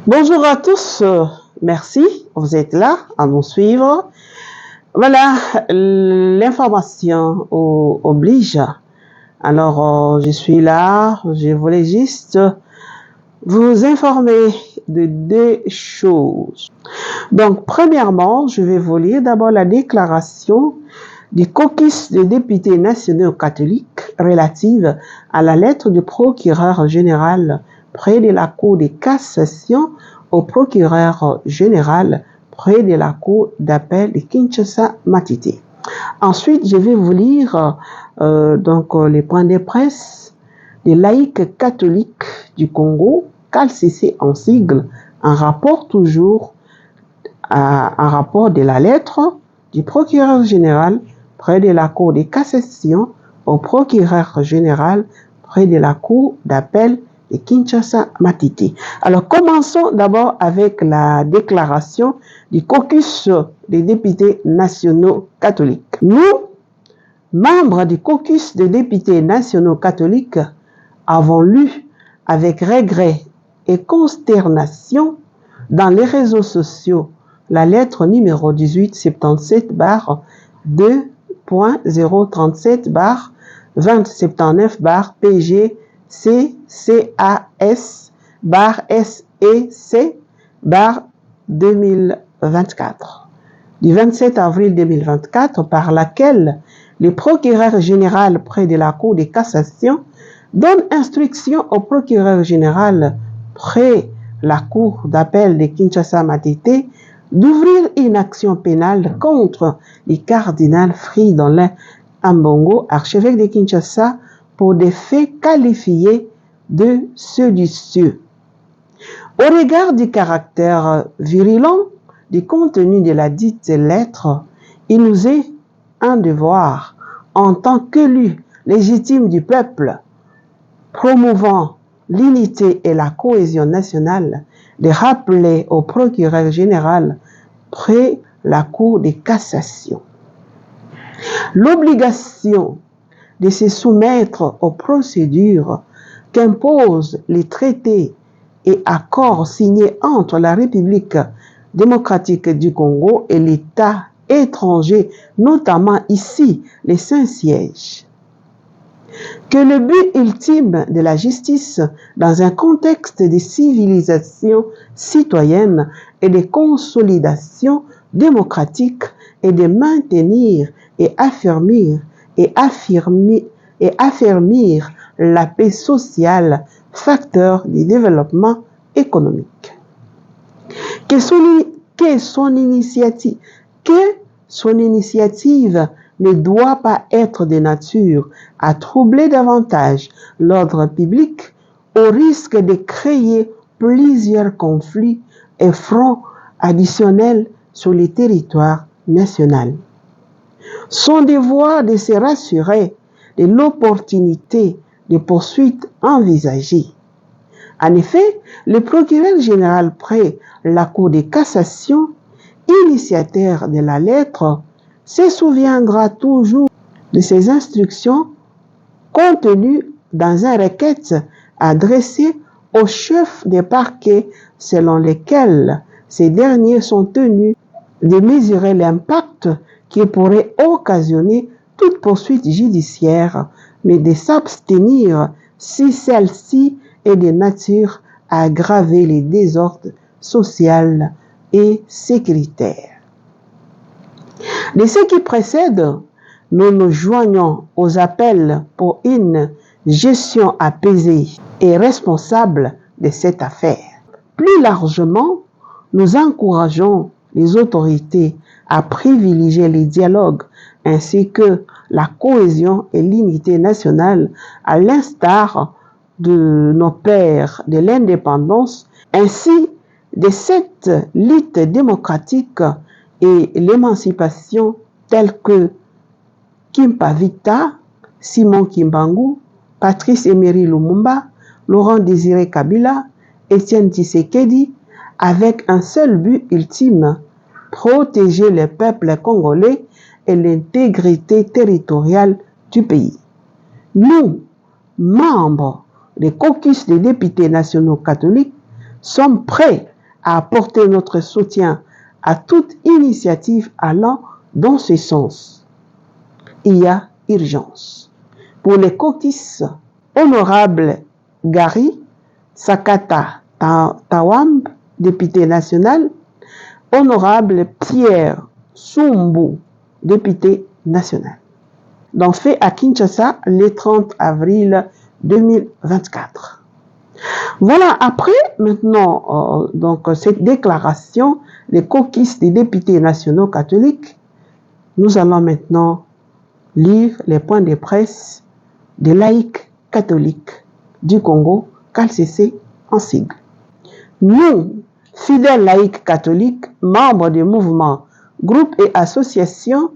Bonjour à tous, merci, vous êtes là à nous suivre. Voilà, l'information oblige. Alors, je suis là, je voulais juste vous informer de deux choses. Donc, premièrement, je vais vous lire d'abord la déclaration du caucus des députés nationaux catholiques relative à la lettre du procureur général près de la Cour de cassation au procureur général près de la Cour d'appel de Kinshasa Matete. Ensuite, je vais vous lire les points de presse des laïcs catholiques du Congo, CALCC en sigle, un rapport toujours un rapport de la lettre du procureur général près de la Cour de cassation au procureur général près de la Cour d'appel de Kinshasa Matete. Alors, commençons d'abord avec la déclaration du caucus des députés nationaux catholiques. Nous, membres du caucus des députés nationaux catholiques, avons lu avec regret et consternation dans les réseaux sociaux la lettre numéro 18-70-2079-PG-CAS-SEC-2024 du 27 avril 2024 par laquelle le procureur général près de la Cour de cassation donne instruction au procureur général près la Cour d'appel de Kinshasa Matete d'ouvrir une action pénale contre le cardinal Fridolin Ambongo, archevêque de Kinshasa, pour des faits qualifiés de séditieux. Au regard du caractère virulent du contenu de la dite lettre, il nous est un devoir, en tant qu'élus légitimes du peuple, promouvant l'unité et la cohésion nationale, de rappeler au procureur général près la Cour de cassation l'obligation de se soumettre aux procédures qu'imposent les traités et accords signés entre la République démocratique du Congo et l'État étranger, notamment ici les Saint-Sièges. Que le but ultime de la justice dans un contexte de civilisation citoyenne et de consolidation démocratique est de maintenir et affermir la paix sociale, facteur du développement économique. Que son initiative ne doit pas être de nature à troubler davantage l'ordre public au risque de créer plusieurs conflits et fronts additionnels sur le territoire national. Son devoir de se rassurer de l'opportunité de poursuites envisagées. En effet, le procureur général près la Cour de cassation, initiateur de la lettre, se souviendra toujours de ses instructions contenues dans une requête adressée au chef des parquets selon lesquelles ces derniers sont tenus de mesurer l'impact qui pourrait occasionner toute poursuite judiciaire, mais de s'abstenir si celle-ci est de nature à aggraver les désordres sociaux et sécuritaires. De ce qui précède, nous nous joignons aux appels pour une gestion apaisée et responsable de cette affaire. Plus largement, nous encourageons les autorités à privilégier les dialogues ainsi que la cohésion et l'unité nationale à l'instar de nos pères de l'indépendance ainsi de cette lutte démocratique et l'émancipation telles que Kimpa Vita, Simon Kimbangu, Patrice Emery Lumumba, Laurent Désiré Kabila, Étienne Tshisekedi, avec un seul but ultime, protéger le peuple congolais et l'intégrité territoriale du pays. Nous, membres des caucus des députés nationaux catholiques, sommes prêts à apporter notre soutien à toute initiative allant dans ce sens. Il y a urgence. Pour les caucus, honorable Gary Sakata Tawamb, député national, honorable Pierre Sumbu, député national. Donc fait à Kinshasa le 30 avril 2024. Voilà, après maintenant donc cette déclaration, les caucus des députés nationaux catholiques, nous allons maintenant lire les points de presse des laïcs catholiques du Congo, CALCC en sigle. Nous, fidèles laïcs catholiques, membres du mouvement, groupes et associations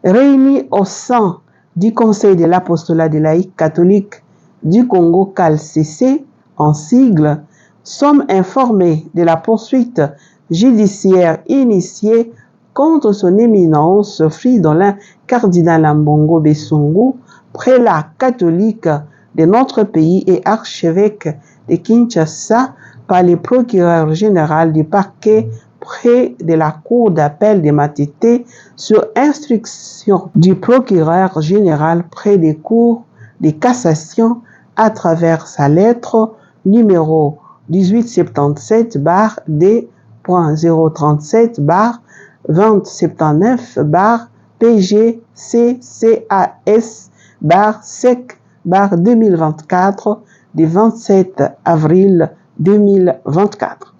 réunis au sein du Conseil de l'apostolat des laïcs catholiques du Congo, CALCC en sigle, sommes informés de la poursuite judiciaire initiée contre son éminence Fridolin Cardinal Ambongo Besungu, prélat catholique de notre pays et archevêque de Kinshasa, par le procureur général du parquet près de la cour d'appel de Matete sur instruction du procureur général près des cours de cassation à travers sa lettre numéro 1877-D.037-PGCCAS-SEC-2024 du 27 avril 2024.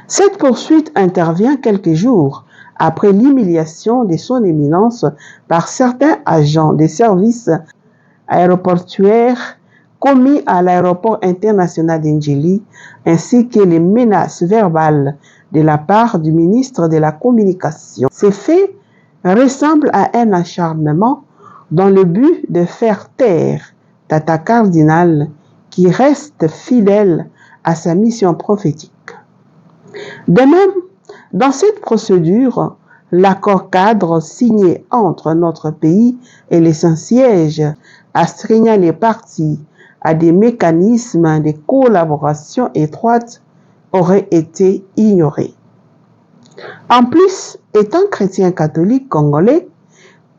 Cette poursuite intervient quelques jours après l'humiliation de son éminence par certains agents des services aéroportuaires commis à l'aéroport international d'Indjili, ainsi que les menaces verbales de la part du ministre de la Communication. Ces faits ressemblent à un acharnement dans le but de faire taire Tata Cardinal, qui reste fidèle à sa mission prophétique. De même, dans cette procédure, l'accord cadre signé entre notre pays et les Saint-Sièges astreignant les parties à des mécanismes de collaboration étroite aurait été ignoré. En plus, étant chrétien catholique congolais,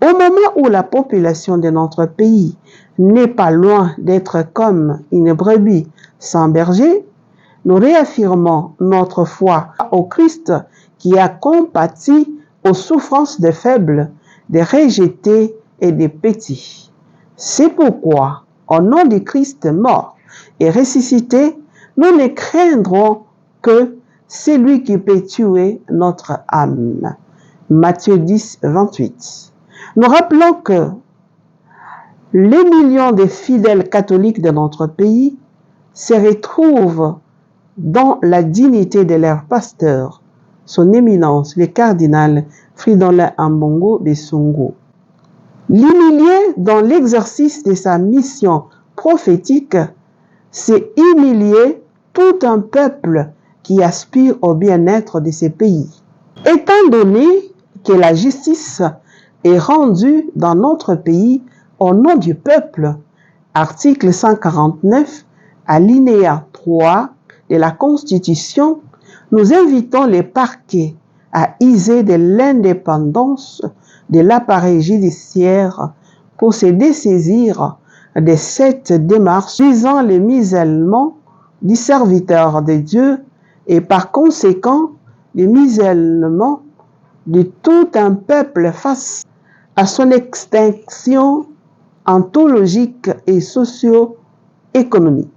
au moment où la population de notre pays n'est pas loin d'être comme une brebis sans berger, nous réaffirmons notre foi au Christ qui a compati aux souffrances des faibles, des rejetés et des petits. C'est pourquoi, au nom du Christ mort et ressuscité, nous ne craindrons que celui qui peut tuer notre âme. Matthieu 10, 28. Nous rappelons que les millions de fidèles catholiques de notre pays se retrouvent dans la dignité de leur pasteur, son éminence, le cardinal Fridolin Ambongo Besungu. L'humilier dans l'exercice de sa mission prophétique, c'est humilier tout un peuple qui aspire au bien-être de ces pays. Étant donné que la justice est rendue dans notre pays au nom du peuple, article 149, alinéa 3 de la Constitution, nous invitons les parquets à user de l'indépendance de l'appareil judiciaire pour se dessaisir de cette démarche visant le musellement du serviteur de Dieu et par conséquent le musellement de tout un peuple face à son extinction ontologique et socio-économique.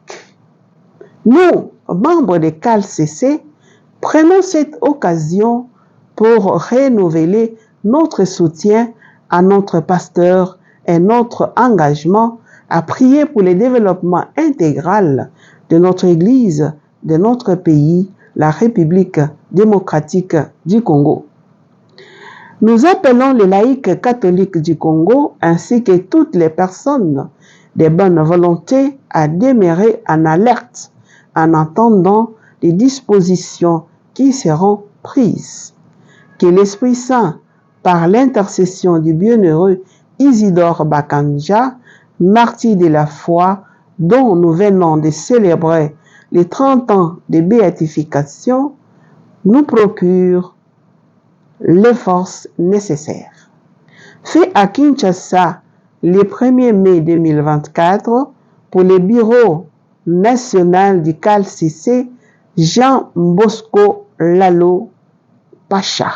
Nous, membres de CALCC, prenons cette occasion pour renouveler notre soutien à notre pasteur et notre engagement à prier pour le développement intégral de notre Église, de notre pays, la République démocratique du Congo. Nous appelons les laïcs catholiques du Congo ainsi que toutes les personnes de bonne volonté à demeurer en alerte en attendant les dispositions qui seront prises. Que l'Esprit Saint, par l'intercession du bienheureux Isidore Bakanja, martyr de la foi, dont nous venons de célébrer les 30 ans de béatification, nous procure les forces nécessaires. Fait à Kinshasa le 1er mai 2024 pour le bureau national du CALCC, Jean Bosco Lalo Pacha,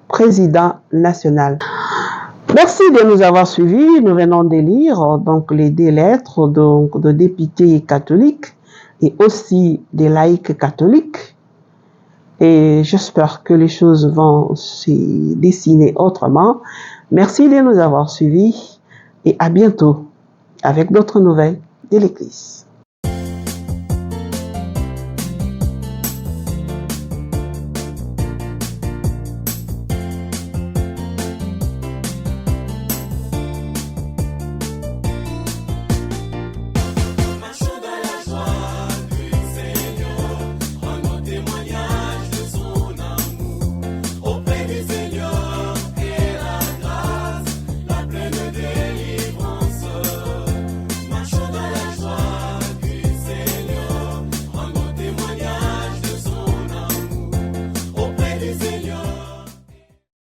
président national. Merci de nous avoir suivis. Nous venons de lire donc les deux lettres de députés catholiques et aussi des laïcs catholiques. Et j'espère que les choses vont se dessiner autrement. Merci de nous avoir suivis et à bientôt avec d'autres nouvelles de l'Église.